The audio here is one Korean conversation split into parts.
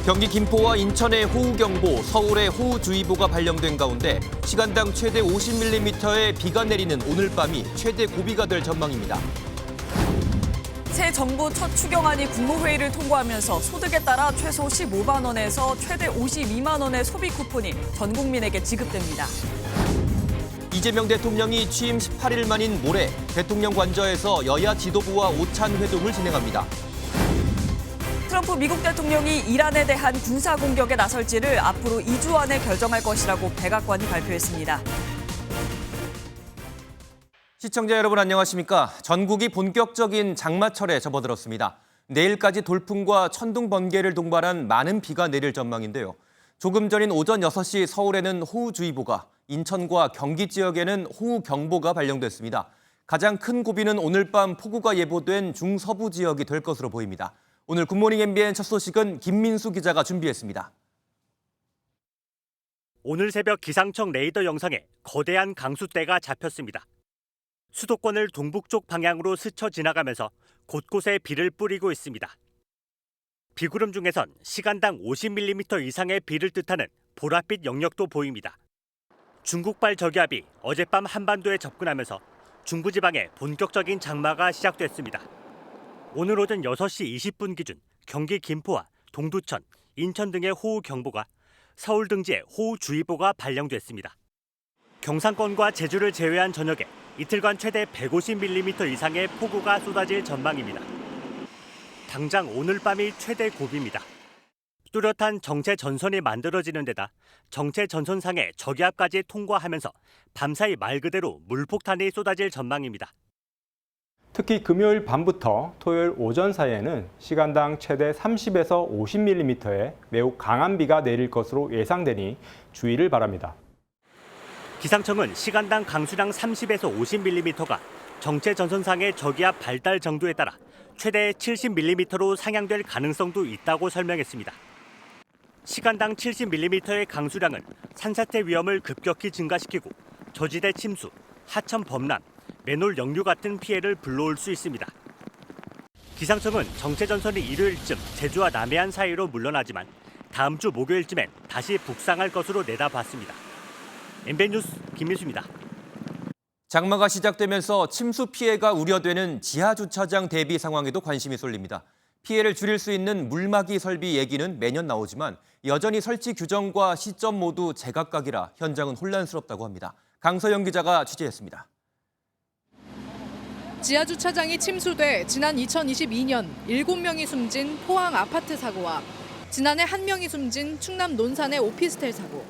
경기 김포와 인천의 호우경보, 서울의 호우주의보가 발령된 가운데 시간당 최대 50mm의 비가 내리는 오늘 밤이 최대 고비가 될 전망입니다. 새 정부 첫 추경안이 국무회의를 통과하면서 소득에 따라 최소 15만 원에서 최대 52만 원의 소비 쿠폰이 전 국민에게 지급됩니다. 이재명 대통령이 취임 18일 만인 모레 대통령 관저에서 여야 지도부와 오찬 회동을 진행합니다. 트럼프 미국 대통령이 이란에 대한 군사 공격에 나설지를 앞으로 2주 안에 결정할 것이라고 백악관이 발표했습니다. 시청자 여러분 안녕하십니까? 전국이 본격적인 장마철에 접어들었습니다. 내일까지 돌풍과 천둥 번개를 동반한 많은 비가 내릴 전망인데요. 조금 전인 오전 6시 서울에는 호우주의보가, 인천과 경기 지역에는 호우경보가 발령됐습니다. 가장 큰 고비는 오늘 밤 폭우가 예보된 중서부 지역이 될 것으로 보입니다. 오늘 굿모닝 MBN 첫 소식은 김민수 기자가 준비했습니다. 오늘 새벽 기상청 레이더 영상에 거대한 강수대가 잡혔습니다. 수도권을 동북쪽 방향으로 스쳐 지나가면서 곳곳에 비를 뿌리고 있습니다. 비구름 중에선 시간당 50mm 이상의 비를 뜻하는 보랏빛 영역도 보입니다. 중국발 저기압이 어젯밤 한반도에 접근하면서 중부지방에 본격적인 장마가 시작됐습니다. 오늘 오전 6시 20분 기준 경기 김포와 동두천, 인천 등의 호우경보가, 서울 등지에 호우주의보가 발령됐습니다. 경상권과 제주를 제외한 저녁에 이틀간 최대 150mm 이상의 폭우가 쏟아질 전망입니다. 당장 오늘 밤이 최대 고비입니다. 뚜렷한 정체 전선이 만들어지는 데다 정체 전선상의 저기압까지 통과하면서 밤사이 말 그대로 물폭탄이 쏟아질 전망입니다. 특히 금요일 밤부터 토요일 오전 사이에는 시간당 최대 30에서 50mm의 매우 강한 비가 내릴 것으로 예상되니 주의를 바랍니다. 기상청은 시간당 강수량 30에서 50mm가 정체 전선상의 저기압 발달 정도에 따라 최대 70mm로 상향될 가능성도 있다고 설명했습니다. 시간당 70mm의 강수량은 산사태 위험을 급격히 증가시키고 저지대 침수, 하천 범람, 맨홀 역류 같은 피해를 불러올 수 있습니다. 기상청은 정체 전선이 일요일쯤 제주와 남해안 사이로 물러나지만 다음 주 목요일쯤엔 다시 북상할 것으로 내다봤습니다. MBN 뉴스 김민수입니다. 장마가 시작되면서 침수 피해가 우려되는 지하주차장 대비 상황에도 관심이 쏠립니다. 피해를 줄일 수 있는 물막이 설비 얘기는 매년 나오지만 여전히 설치 규정과 시점 모두 제각각이라 현장은 혼란스럽다고 합니다. 강서영 기자가 취재했습니다. 지하주차장이 침수돼 지난 2022년 7명이 숨진 포항 아파트 사고와 지난해 1명이 숨진 충남 논산의 오피스텔 사고.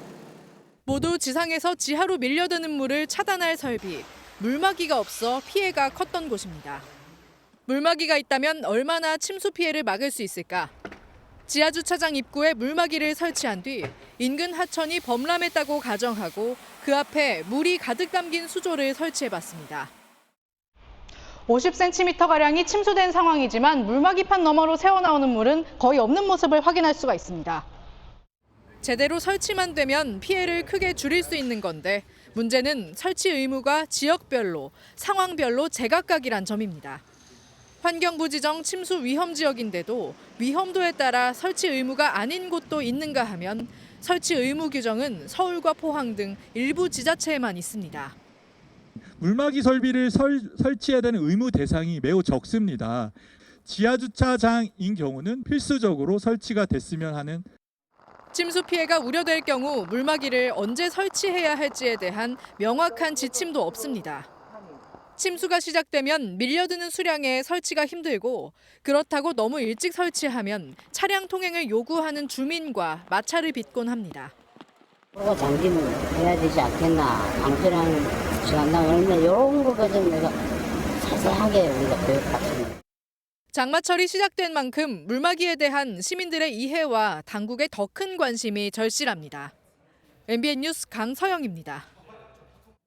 모두 지상에서 지하로 밀려드는 물을 차단할 설비, 물막이가 없어 피해가 컸던 곳입니다. 물막이가 있다면 얼마나 침수 피해를 막을 수 있을까? 지하주차장 입구에 물막이를 설치한 뒤 인근 하천이 범람했다고 가정하고 그 앞에 물이 가득 담긴 수조를 설치해봤습니다. 50cm가량이 침수된 상황이지만 물막이판 너머로 새어나오는 물은 거의 없는 모습을 확인할 수가 있습니다. 제대로 설치만 되면 피해를 크게 줄일 수 있는 건데 문제는 설치 의무가 지역별로, 상황별로 제각각이란 점입니다. 환경부 지정 침수 위험 지역인데도 위험도에 따라 설치 의무가 아닌 곳도 있는가 하면 설치 의무 규정은 서울과 포항 등 일부 지자체에만 있습니다. 물막이 설비를 설치해야 되는 의무 대상이 매우 적습니다. 지하주차장인 경우는 필수적으로 설치가 됐으면 하는. 침수 피해가 우려될 경우 물막이를 언제 설치해야 할지에 대한 명확한 지침도 없습니다. 침수가 시작되면 밀려드는 수량에 설치가 힘들고 그렇다고 너무 일찍 설치하면 차량 통행을 요구하는 주민과 마찰을 빚곤 합니다. 뭐가 잠기면 해야 되지 않겠나, 방수량 시간당 얼마 이런 거까지 내가 자세하게 우리가 교육받습니다. 장마철이 시작된 만큼 물막이에 대한 시민들의 이해와 당국의 더 큰 관심이 절실합니다. MBN 뉴스 강서영입니다.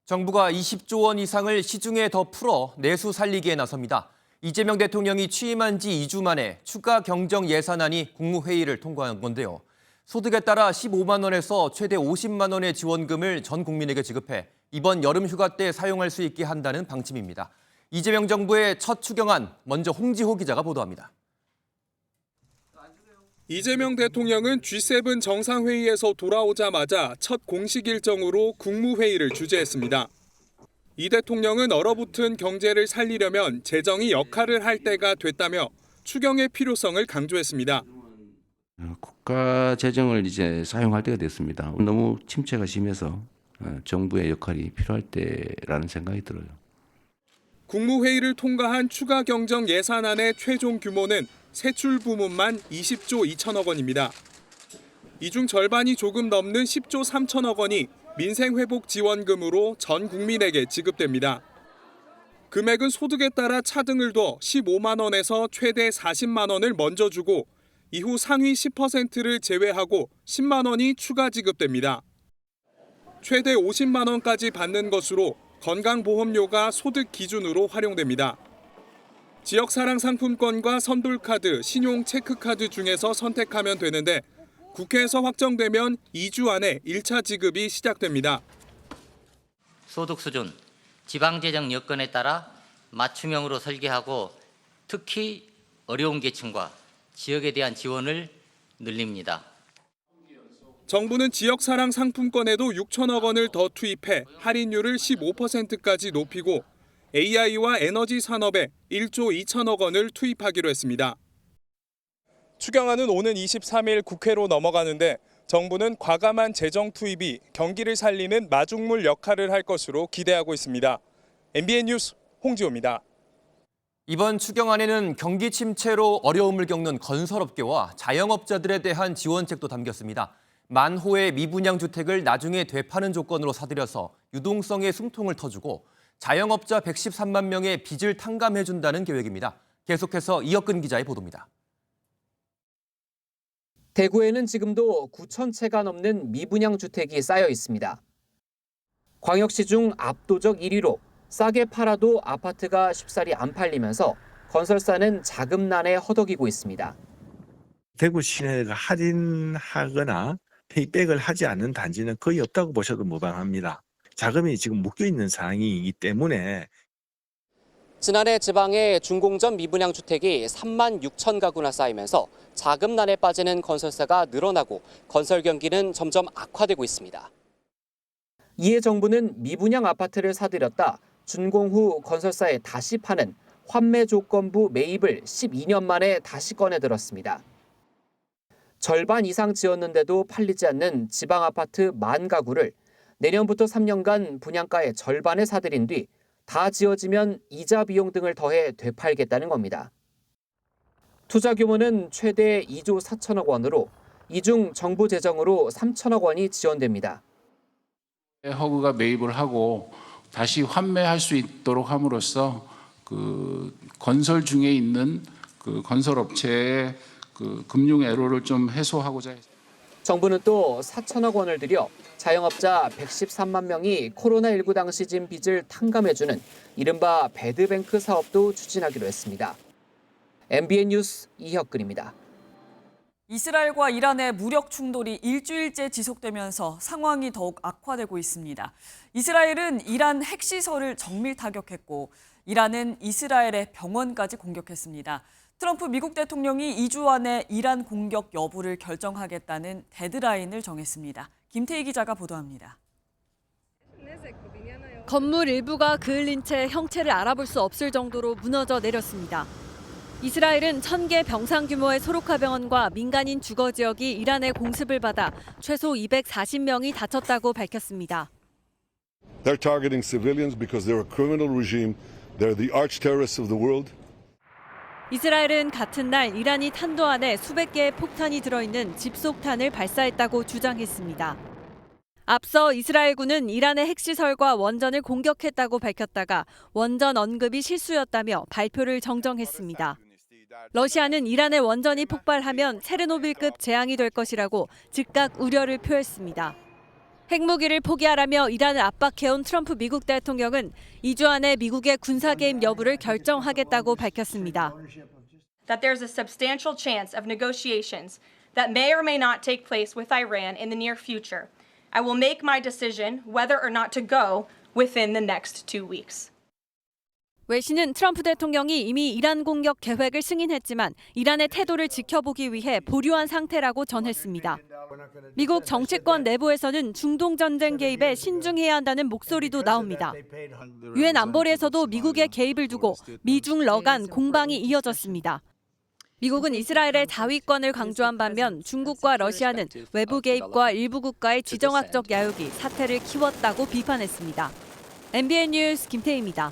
정부가 20조 원 이상을 시중에 더 풀어 내수 살리기에 나섭니다. 이재명 대통령이 취임한 지 2주 만에 추가 경정 예산안이 국무회의를 통과한 건데요. 소득에 따라 15만 원에서 최대 50만 원의 지원금을 전 국민에게 지급해 이번 여름 휴가 때 사용할 수 있게 한다는 방침입니다. 이재명 정부의 첫 추경안, 먼저 홍지호 기자가 보도합니다. 이재명 대통령은 G7 정상회의에서 돌아오자마자 첫 공식 일정으로 국무회의를 주재했습니다. 이 대통령은 얼어붙은 경제를 살리려면 재정이 역할을 할 때가 됐다며 추경의 필요성을 강조했습니다. 국가 재정을 이제 사용할 때가 됐습니다. 너무 침체가 심해서 정부의 역할이 필요할 때라는 생각이 들어요. 국무회의를 통과한 추가 경정 예산안의 최종 규모는 세출 부문만 20조 2천억 원입니다. 이 중 절반이 조금 넘는 10조 3천억 원이 민생회복지원금으로 전 국민에게 지급됩니다. 금액은 소득에 따라 차등을 둬 15만 원에서 최대 40만 원을 먼저 주고 이후 상위 10%를 제외하고 10만 원이 추가 지급됩니다. 최대 50만 원까지 받는 것으로 건강보험료가 소득 기준으로 활용됩니다. 지역사랑 상품권과 선불카드, 신용체크카드 중에서 선택하면 되는데 국회에서 확정되면 2주 안에 1차 지급이 시작됩니다. 소득 수준, 지방재정 여건에 따라 맞춤형으로 설계하고 특히 어려운 계층과 지역에 대한 지원을 늘립니다. 정부는 지역사랑 상품권에도 6천억 원을 더 투입해 할인율을 15%까지 높이고 AI와 에너지 산업에 1조 2천억 원을 투입하기로 했습니다. 추경안은 오는 23일 국회로 넘어가는데 정부는 과감한 재정 투입이 경기를 살리는 마중물 역할을 할 것으로 기대하고 있습니다. MBN 뉴스 홍지호입니다. 이번 추경안에는 경기 침체로 어려움을 겪는 건설업계와 자영업자들에 대한 지원책도 담겼습니다. 만호의 미분양 주택을 나중에 되파는 조건으로 사들여서 유동성의 숨통을 터주고 자영업자 113만 명의 빚을 탕감해준다는 계획입니다. 계속해서 이혁근 기자의 보도입니다. 대구에는 지금도 9천 채가 넘는 미분양 주택이 쌓여 있습니다. 광역시 중 압도적 1위로 싸게 팔아도 아파트가 쉽사리 안 팔리면서 건설사는 자금난에 허덕이고 있습니다. 대구 시내가 할인하거나 페이백을 하지 않는 단지는 거의 없다고 보셔도 무방합니다. 자금이 지금 묶여있는 상황이기 때문에 지난해 지방의 중공점 미분양 주택이 3만 6천 가구나 쌓이면서 자금난에 빠지는 건설사가 늘어나고 건설 경기는 점점 악화되고 있습니다. 이에 정부는 미분양 아파트를 사들였다 준공 후 건설사에 다시 파는 환매 조건부 매입을 12년 만에 다시 꺼내들었습니다. 절반 이상 지었는데도 팔리지 않는 지방 아파트 10,000 가구를 내년부터 3년간 분양가의 절반에 사들인 뒤 다 지어지면 이자 비용 등을 더해 되팔겠다는 겁니다. 투자 규모는 최대 2조 4천억 원으로 이 중 정부 재정으로 3천억 원이 지원됩니다. 허그가 매입을 하고 다시 환매할 수 있도록 함으로써 건설 중에 있는 건설업체의 금융 애로를 좀 해소하고자 했습니다. 정부는 또 4천억 원을 들여 자영업자 113만 명이 코로나19 당시 진 빚을 탕감해주는 이른바 배드뱅크 사업도 추진하기로 했습니다. MBN 뉴스 이혁근입니다. 이스라엘과 이란의 무력 충돌이 일주일째 지속되면서 상황이 더욱 악화되고 있습니다. 이스라엘은 이란 핵시설을 정밀 타격했고 이란은 이스라엘의 병원까지 공격했습니다. 트럼프 미국 대통령이 2주 안에 이란 공격 여부를 결정하겠다는 데드라인을 정했습니다. 김태희 기자가 보도합니다. 건물 일부가 그을린 채 형체를 알아볼 수 없을 정도로 무너져 내렸습니다. 이스라엘은 1,000개 병상 규모의 소로카 병원과 민간인 주거 지역이 이란의 공습을 받아 최소 240명이 다쳤다고 밝혔습니다. They're targeting civilians because they're a criminal regime. They're the arch terrorists of the world. 이스라엘은 같은 날 이란이 탄도 안에 수백 개의 폭탄이 들어있는 집속탄을 발사했다고 주장했습니다. 앞서 이스라엘군은 이란의 핵시설과 원전을 공격했다고 밝혔다가 원전 언급이 실수였다며 발표를 정정했습니다. 러시아는 이란의 원전이 폭발하면 체르노빌급 재앙이 될 것이라고 즉각 우려를 표했습니다. 핵무기를 포기하라며 이란을 압박해온 트럼프 미국 대통령은 2주 안에 미국의 군사 개입 여부를 결정하겠다고 밝혔습니다. That there's a substantial chance of negotiations that may or may not take place with Iran in the near future. I will make my decision whether or not to go within the next 2 weeks. 외신은 트럼프 대통령이 이미 이란 공격 계획을 승인했지만 이란의 태도를 지켜보기 위해 보류한 상태라고 전했습니다. 미국 정치권 내부에서는 중동 전쟁 개입에 신중해야 한다는 목소리도 나옵니다. 유엔 안보리에서도 미국의 개입을 두고 미중 러간 공방이 이어졌습니다. 미국은 이스라엘의 자위권을 강조한 반면 중국과 러시아는 외부 개입과 일부 국가의 지정학적 야욕이 사태를 키웠다고 비판했습니다. MBN 뉴스 김태희입니다.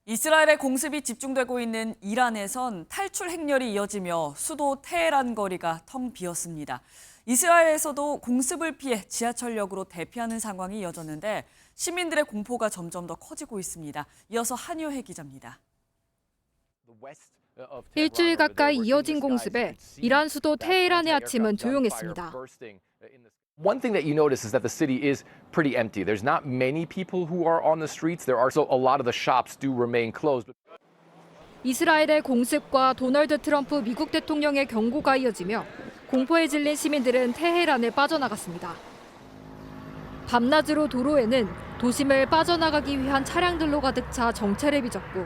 이스라엘의 공습이 집중되고 있는 이란에선 탈출 행렬이 이어지며 수도 테헤란 거리가 텅 비었습니다. 이스라엘에서도 공습을 피해 지하철역으로 대피하는 상황이 이어졌는데 시민들의 공포가 점점 더 커지고 있습니다. 이어서 한효혜 기자입니다. 일주일 가까이 이어진 공습에 이란 수도 테헤란의 아침은 조용했습니다. One thing that you notice is that the city is pretty empty. There's not many people who are on the streets. There are so a lot of the shops do remain closed. 이스라엘의 공습과 도널드 트럼프 미국 대통령의 경고가 이어지며 공포에 질린 시민들은 테헤란을 빠져나갔습니다. 밤낮으로 도로에는 도심을 빠져나가기 위한 차량들로 가득 차 정체를 빚었고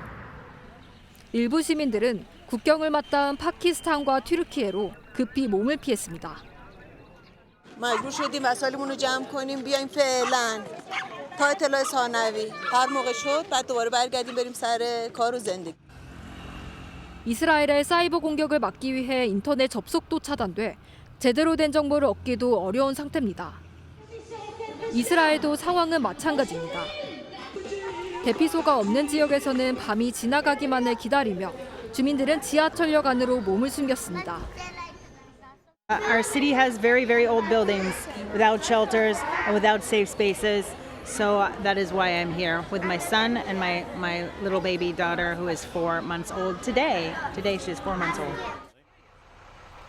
일부 시민들은 국경을 맞닿은 파키스탄과 튀르키예로 급히 몸을 피했습니다. مجبور شدیم وسایلمون رو جمع کنیم بیایم فعلا تا اطلاع ثانوی هر موقع شد بعد دوباره برگردیم بریم سر کار و زندگی. 이스라엘의 사이버 공격을 막기 위해 인터넷 접속도 차단돼 제대로 된 정보를 얻기도 어려운 상태입니다. 이스라엘도 상황은 마찬가지입니다. 대피소가 없는 지역에서는 밤이 지나가기만을 기다리며 주민들은 지하철역 안으로 몸을 숨겼습니다. Our city has very, very old buildings without shelters and without safe spaces. So that is why I'm here with my son and my little baby daughter who is 4 months old today. Today she's 4 months old.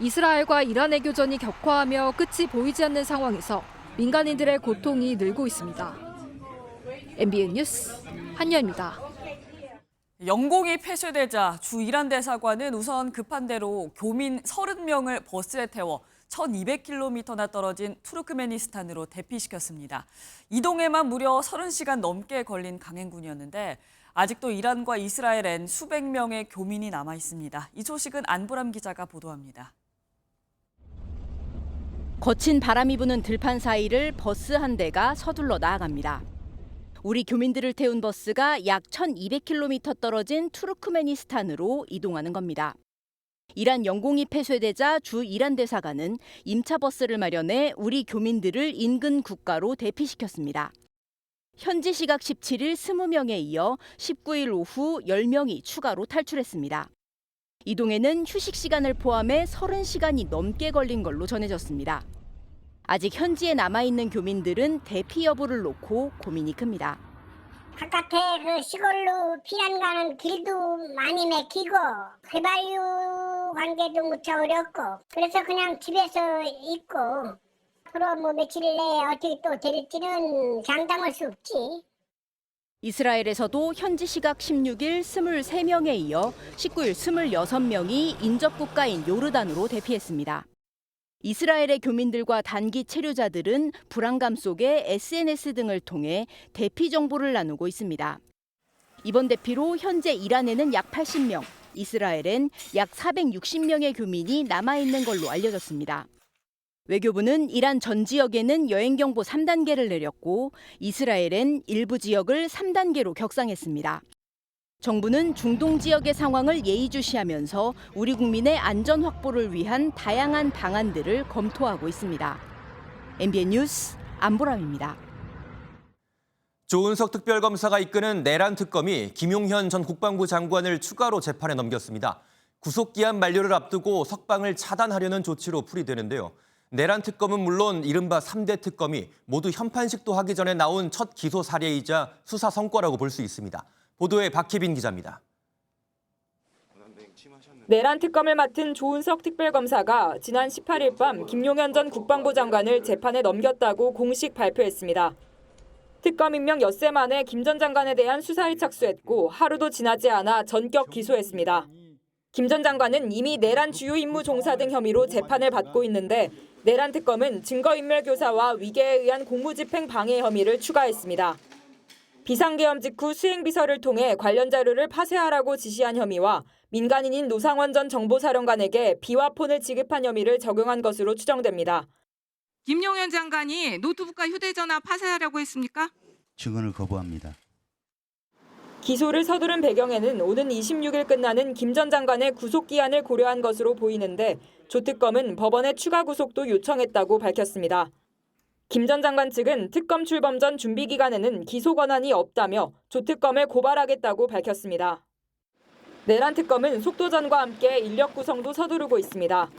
이스라엘과 이란의 교전이 격화하며 끝이 보이지 않는 상황에서 민간인들의 고통이 늘고 있습니다. MBN 뉴스 한여입니다. 영공이 폐쇄되자 주 이란 대사관은 우선 급한 대로 교민 30명을 버스에 태워 1200km나 떨어진 투르크메니스탄으로 대피시켰습니다. 이동에만 무려 30시간 넘게 걸린 강행군이었는데 아직도 이란과 이스라엘엔 수백 명의 교민이 남아 있습니다. 이 소식은 안보람 기자가 보도합니다. 거친 바람이 부는 들판 사이를 버스 한 대가 서둘러 나아갑니다. 우리 교민들을 태운 버스가 약 1200km 떨어진 투르크메니스탄으로 이동하는 겁니다. 이란 영공이 폐쇄되자 주 이란 대사관은 임차 버스를 마련해 우리 교민들을 인근 국가로 대피시켰습니다. 현지 시각 17일 20명에 이어 19일 오후 10명이 추가로 탈출했습니다. 이동에는 휴식 시간을 포함해 30시간이 넘게 걸린 걸로 전해졌습니다. 아직 현지에 남아있는 교민들은 대피 여부를 놓고 고민이 큽니다. 바깥에 그 시골로 피난 가는 길도 많이 막히고 휘발유 관계도 무척 어렵고 그래서 그냥 집에서 있고 앞으로 뭐 며칠 내에 어떻게 또 될지는 장담할 수 없지. 이스라엘에서도 현지 시각 16일 23명에 이어 19일 26명이 인접 국가인 요르단으로 대피했습니다. 이스라엘의 교민들과 단기 체류자들은 불안감 속에 SNS 등을 통해 대피 정보를 나누고 있습니다. 이번 대피로 현재 이란에는 약 80명, 이스라엘엔 약 460명의 교민이 남아있는 걸로 알려졌습니다. 외교부는 이란 전 지역에는 여행경보 3단계를 내렸고 이스라엘엔 일부 지역을 3단계로 격상했습니다. 정부는 중동 지역의 상황을 예의주시하면서 우리 국민의 안전 확보를 위한 다양한 방안들을 검토하고 있습니다. MBN 뉴스 안보람입니다. 조은석 특별검사가 이끄는 내란 특검이 김용현 전 국방부 장관을 추가로 재판에 넘겼습니다. 구속기한 만료를 앞두고 석방을 차단하려는 조치로 풀이되는데요. 내란 특검은 물론 이른바 3대 특검이 모두 현판식도 하기 전에 나온 첫 기소 사례이자 수사 성과라고 볼 수 있습니다. 보도에 박혜빈 기자입니다. 내란 특검을 맡은 조은석 특별검사가 지난 18일 밤 김용현 전 국방부 장관을 재판에 넘겼다고 공식 발표했습니다. 특검 임명 엿새 만에 김 전 장관에 대한 수사에 착수했고 하루도 지나지 않아 전격 기소했습니다. 김 전 장관은 이미 내란 주요 임무 종사 등 혐의로 재판을 받고 있는데 내란 특검은 증거인멸 교사와 위계에 의한 공무집행 방해 혐의를 추가했습니다. 비상계엄 직후 수행비서를 통해 관련 자료를 파쇄하라고 지시한 혐의와 민간인인 노상원 전 정보사령관에게 비와 폰을 지급한 혐의를 적용한 것으로 추정됩니다. 김용현 장관이 노트북과 휴대전화 파쇄하라고 했습니까? 증언을 거부합니다. 기소를 서두른 배경에는 오는 26일 끝나는 김 전 장관의 구속기한을 고려한 것으로 보이는데 조특검은 법원에 추가 구속도 요청했다고 밝혔습니다. 김 전 장관 측은 특검 출범 전 준비 기간에는 기소 권한이 없다며 조특검을 고발하겠다고 밝혔습니다. 내란 특검은 속도전과 함께 인력 구성도 서두르고 있습니다.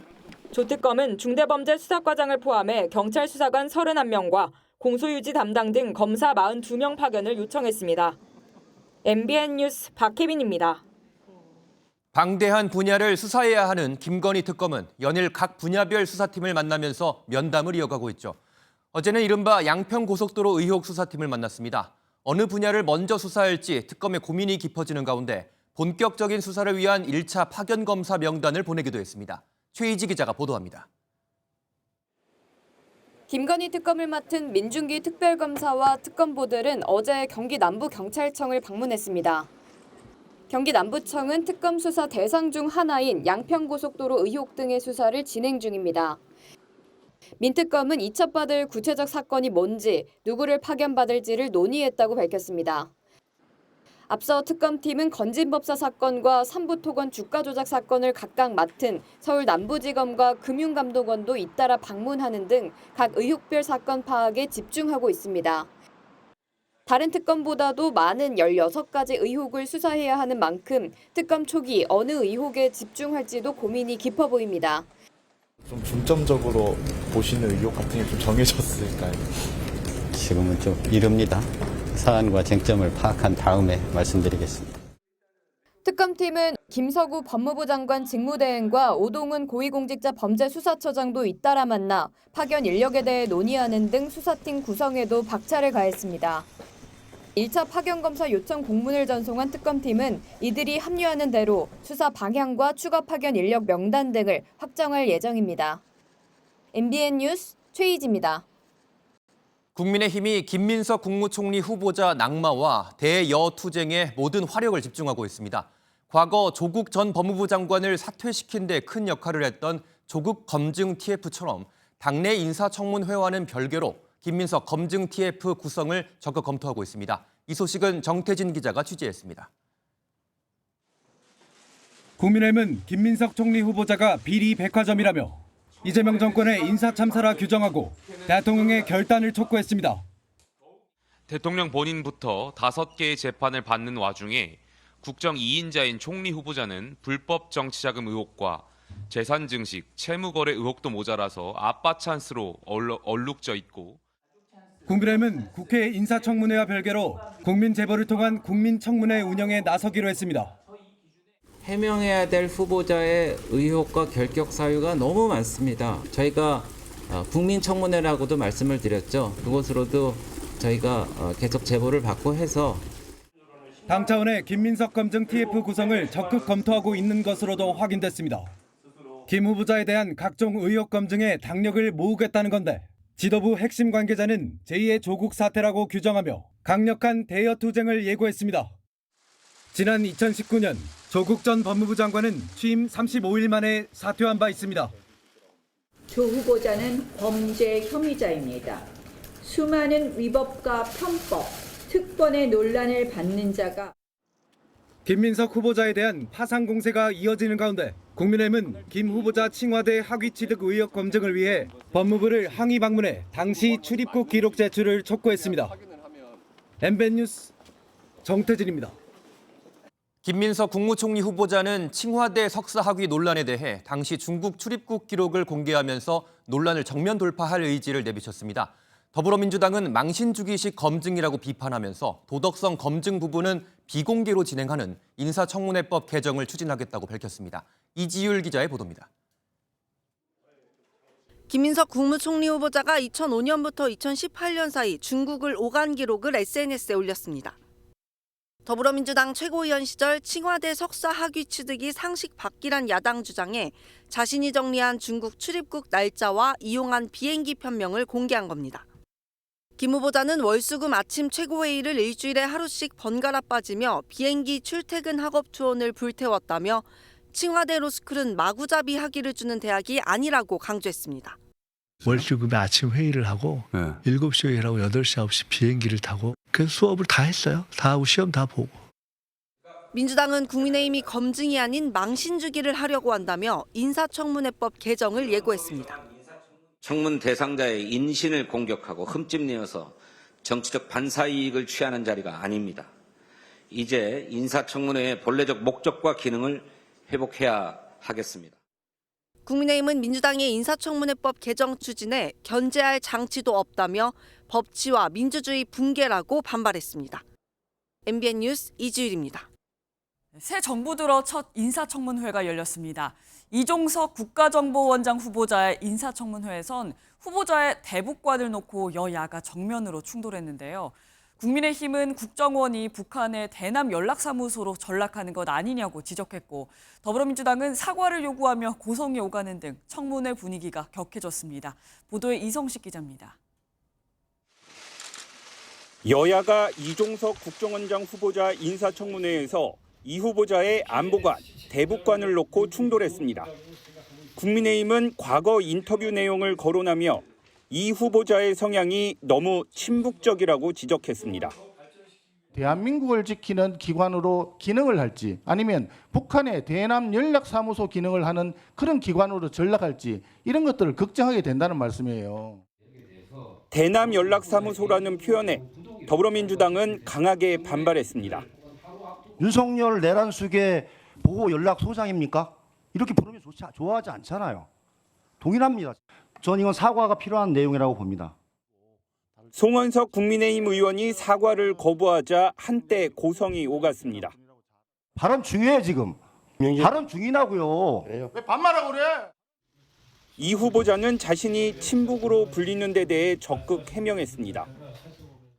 조특검은 중대범죄수사과장을 포함해 경찰 수사관 31명과 공소유지 담당 등 검사 42명 파견을 요청했습니다. MBN 뉴스 박혜빈입니다. 방대한 분야를 수사해야 하는 김건희 특검은 연일 각 분야별 수사팀을 만나면서 면담을 이어가고 있죠. 어제는 이른바 양평고속도로 의혹 수사팀을 만났습니다. 어느 분야를 먼저 수사할지 특검의 고민이 깊어지는 가운데 본격적인 수사를 위한 1차 파견 검사 명단을 보내기도 했습니다. 최희지 기자가 보도합니다. 김건희 특검을 맡은 민중기 특별검사와 특검보들은 어제 경기 남부경찰청을 방문했습니다. 경기 남부청은 특검 수사 대상 중 하나인 양평고속도로 의혹 등의 수사를 진행 중입니다. 민특검은 이첩받을 구체적 사건이 뭔지, 누구를 파견받을지를 논의했다고 밝혔습니다. 앞서 특검팀은 건진법사 사건과 삼부토건 주가 조작 사건을 각각 맡은 서울 남부지검과 금융감독원도 잇따라 방문하는 등 각 의혹별 사건 파악에 집중하고 있습니다. 다른 특검보다도 많은 16가지 의혹을 수사해야 하는 만큼 특검 초기 어느 의혹에 집중할지도 고민이 깊어 보입니다. 좀 중점적으로 보시는 의혹 같은 게 좀 정해졌을까요? 지금은 좀 이릅니다. 사안과 쟁점을 파악한 다음에 말씀드리겠습니다. 특검팀은 김서구 법무부 장관 직무대행과 오동훈 고위공직자 범죄수사처장도 잇따라 만나 파견 인력에 대해 논의하는 등 수사팀 구성에도 박차를 가했습니다. 1차 파견검사 요청 공문을 전송한 특검팀은 이들이 합류하는 대로 수사 방향과 추가 파견 인력 명단 등을 확정할 예정입니다. MBN 뉴스 최희지입니다. 국민의힘이 김민석 국무총리 후보자 낙마와 대여투쟁에 모든 화력을 집중하고 있습니다. 과거 조국 전 법무부 장관을 사퇴시킨 데 큰 역할을 했던 조국 검증 TF처럼 당내 인사청문회와는 별개로 김민석 검증 TF 구성을 적극 검토하고 있습니다. 이 소식은 정태진 기자가 취재했습니다. 국민의힘은 김민석 총리 후보자가 비리 백화점이라며 이재명 정권의 인사참사라 규정하고 대통령의 결단을 촉구했습니다. 대통령 본인부터 5개의 재판을 받는 와중에 국정 2인자인 총리 후보자는 불법 정치자금 의혹과 재산 증식, 채무거래 의혹도 모자라서 아빠 찬스로 얼룩져 있고 국민의힘은 국회 인사청문회와 별개로 국민 제보를 통한 국민청문회 운영에 나서기로 했습니다. 해명해야 될 후보자의 의혹과 결격 사유가 너무 많습니다. 저희가 국민청문회라고도 말씀을 드렸죠. 그곳으로도 저희가 계속 제보를 받고 해서 당 차원의 김민석 검증 TF 구성을 적극 검토하고 있는 것으로도 확인됐습니다. 김 후보자에 대한 각종 의혹 검증에 당력을 모으겠다는 건데 지도부 핵심 관계자는 제2의 조국 사태라고 규정하며 강력한 대여투쟁을 예고했습니다. 지난 2019년 조국 전 법무부 장관은 취임 35일 만에 사퇴한 바 있습니다. 조 후보자는 범죄 혐의자입니다. 수많은 위법과 편법, 특권의 논란을 받는 자가 김민석 후보자에 대한 파상 공세가 이어지는 가운데 국민의힘은 김 후보자 칭화대 학위 취득 의혹 검증을 위해 법무부를 항의 방문해 당시 출입국 기록 제출을 촉구했습니다. MBN 뉴스 정태진입니다. 김민석 국무총리 후보자는 칭화대 석사 학위 논란에 대해 당시 중국 출입국 기록을 공개하면서 논란을 정면 돌파할 의지를 내비쳤습니다. 더불어민주당은 망신주기식 검증이라고 비판하면서 도덕성 검증 부분은 비공개로 진행하는 인사청문회법 개정을 추진하겠다고 밝혔습니다. 이지율 기자의 보도입니다. 김민석 국무총리 후보자가 2005년부터 2018년 사이 중국을 오간 기록을 SNS에 올렸습니다. 더불어민주당 최고위원 시절 칭화대 석사 학위 취득이 상식 밖이란 야당 주장에 자신이 정리한 중국 출입국 날짜와 이용한 비행기 편명을 공개한 겁니다. 김 후보자는 월수금 아침 최고회의를 일주일에 하루씩 번갈아 빠지며 비행기 출퇴근 학업 투혼을 불태웠다며 칭화대 로스쿨은 마구잡이 학위를 주는 대학이 아니라고 강조했습니다. 월수금에 아침 회의를 하고 7시 회의를 하고 8시, 9시 비행기를 타고 그 수업을 다 했어요. 다 하고 시험 다 보고. 민주당은 국민의힘이 검증이 아닌 망신 주기를 하려고 한다며 인사청문회법 개정을 예고했습니다. 청문 대상자의 인신을 공격하고 흠집내어서 정치적 반사이익을 취하는 자리가 아닙니다. 이제 인사청문회의 본래적 목적과 기능을 회복해야 하겠습니다. 국민의힘은 민주당의 인사청문회법 개정 추진에 견제할 장치도 없다며 법치와 민주주의 붕괴라고 반발했습니다. MBN 뉴스 이주일입니다. 새 정부 들어 첫 인사청문회가 열렸습니다. 이종석 국가정보원장 후보자의 인사청문회에선 후보자의 대북관을 놓고 여야가 정면으로 충돌했는데요. 국민의힘은 국정원이 북한의 대남 연락사무소로 전락하는 것 아니냐고 지적했고, 더불어민주당은 사과를 요구하며 고성이 오가는 등 청문회 분위기가 격해졌습니다. 보도에 이성식 기자입니다. 여야가 이종석 국정원장 후보자 인사청문회에서 이 후보자의 안보관, 대북관을 놓고 충돌했습니다. 국민의힘은 과거 인터뷰 내용을 거론하며 이 후보자의 성향이 너무 친북적이라고 지적했습니다. 대한민국을 지키는 기관으로 기능을 할지 아니면 북한의 대남 연락사무소 기능을 하는 그런 기관으로 전락할지 이런 것들을 걱정하게 된다는 말씀이에요. 대남 연락사무소라는 표현에 더불어민주당은 강하게 반발했습니다. 윤석열 내란숙의 보고연락소장입니까? 이렇게 부르면 좋아하지 않잖아요. 동일합니다. 전 이건 사과가 필요한 내용이라고 봅니다. 송원석 국민의힘 의원이 사과를 거부하자 한때 고성이 오갔습니다. 발언 중요해 지금. 발언 중이라고요. 왜 반말하고 그래? 이 후보자는 자신이 친북으로 불리는 데 대해 적극 해명했습니다.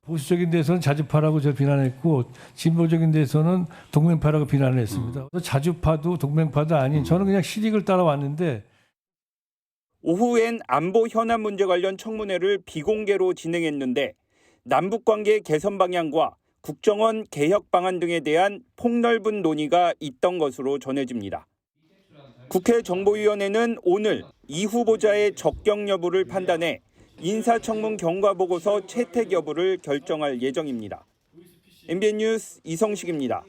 보수적인 데서는 자주파라고 저 비난했고 진보적인 데서는 동맹파라고 비난을 했습니다. 자주파도 동맹파도 아닌 저는 그냥 실익을 따라왔는데 오후엔 안보 현안 문제 관련 청문회를 비공개로 진행했는데 남북관계 개선 방향과 국정원 개혁 방안 등에 대한 폭넓은 논의가 있던 것으로 전해집니다. 국회 정보위원회는 오늘 이 후보자의 적격 여부를 판단해 인사청문 경과보고서 채택 여부를 결정할 예정입니다. MBN 뉴스 이성식입니다.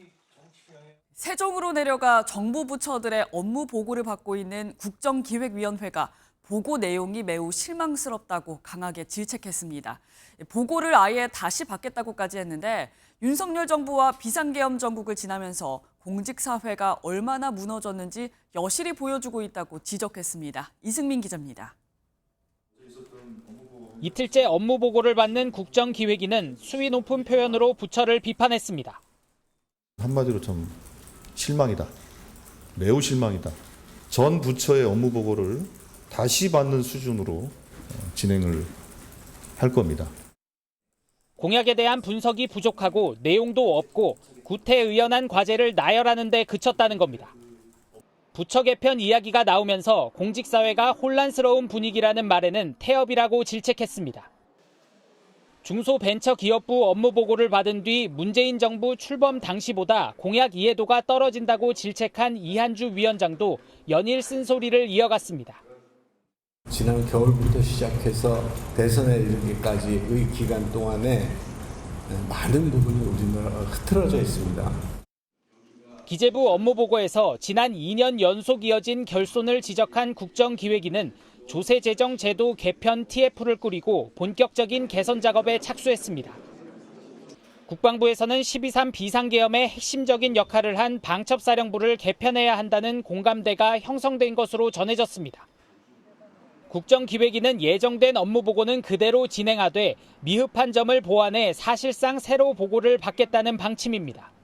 세종으로 내려가 정부 부처들의 업무 보고를 받고 있는 국정기획위원회가 보고 내용이 매우 실망스럽다고 강하게 질책했습니다. 보고를 아예 다시 받겠다고까지 했는데 윤석열 정부와 비상계엄 정국을 지나면서 공직사회가 얼마나 무너졌는지 여실히 보여주고 있다고 지적했습니다. 이승민 기자입니다. 이틀째 업무 보고를 받는 국정기획위는 수위 높은 표현으로 부처를 비판했습니다. 한마디로 좀 실망이다. 매우 실망이다. 전 부처의 업무 보고를 다시 받는 수준으로 진행을 할 겁니다. 공약에 대한 분석이 부족하고 내용도 없고 구태의연한 과제를 나열하는 데 그쳤다는 겁니다. 부처 개편 이야기가 나오면서 공직사회가 혼란스러운 분위기라는 말에는 태업이라고 질책했습니다. 중소벤처기업부 업무 보고를 받은 뒤 문재인 정부 출범 당시보다 공약 이해도가 떨어진다고 질책한 이한주 위원장도 연일 쓴소리를 이어갔습니다. 지난 겨울부터 시작해서 대선에 이르기까지의 기간 동안에 많은 부분이 우리나라가 흐트러져 있습니다. 기재부 업무보고에서 지난 2년 연속 이어진 결손을 지적한 국정기획위는 조세재정제도 개편 TF를 꾸리고 본격적인 개선 작업에 착수했습니다. 국방부에서는 12.3 비상계엄의 핵심적인 역할을 한 방첩사령부를 개편해야 한다는 공감대가 형성된 것으로 전해졌습니다. 국정기획위는 예정된 업무보고는 그대로 진행하되 미흡한 점을 보완해 사실상 새로 보고를 받겠다는 방침입니다.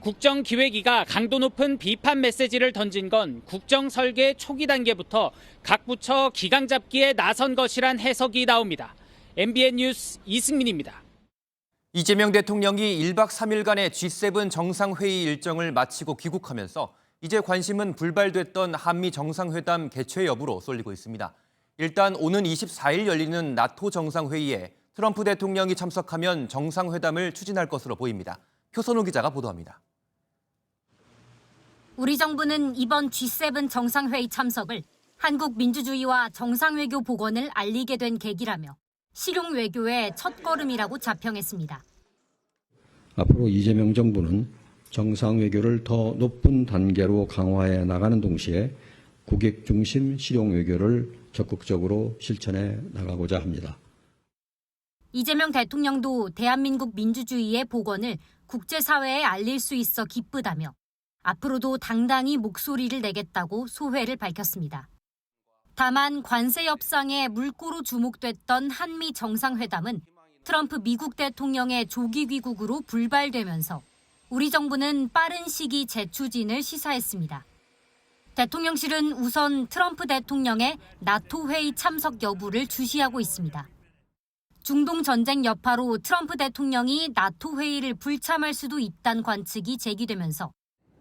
국정기획위가 강도 높은 비판 메시지를 던진 건 국정설계 초기 단계부터 각 부처 기강 잡기에 나선 것이란 해석이 나옵니다. MBN 뉴스 이승민입니다. 이재명 대통령이 1박 3일간의 G7 정상회의 일정을 마치고 귀국하면서 이제 관심은 불발됐던 한미 정상회담 개최 여부로 쏠리고 있습니다. 일단 오는 24일 열리는 나토 정상회의에 트럼프 대통령이 참석하면 정상회담을 추진할 것으로 보입니다. 표선우 기자가 보도합니다. 우리 정부는 이번 G7 정상회의 참석을 한국 민주주의와 정상외교 복원을 알리게 된 계기라며 실용 외교의 첫걸음이라고 자평했습니다. 앞으로 이재명 정부는 정상외교를 더 높은 단계로 강화해 나가는 동시에 고객 중심 실용 외교를 적극적으로 실천해 나가고자 합니다. 이재명 대통령도 대한민국 민주주의의 복원을 국제사회에 알릴 수 있어 기쁘다며 앞으로도 당당히 목소리를 내겠다고 소회를 밝혔습니다. 다만 관세 협상에 물꼬로 주목됐던 한미 정상회담은 트럼프 미국 대통령의 조기 귀국으로 불발되면서 우리 정부는 빠른 시기 재추진을 시사했습니다. 대통령실은 우선 트럼프 대통령의 나토 회의 참석 여부를 주시하고 있습니다. 중동 전쟁 여파로 트럼프 대통령이 나토 회의를 불참할 수도 있다는 관측이 제기되면서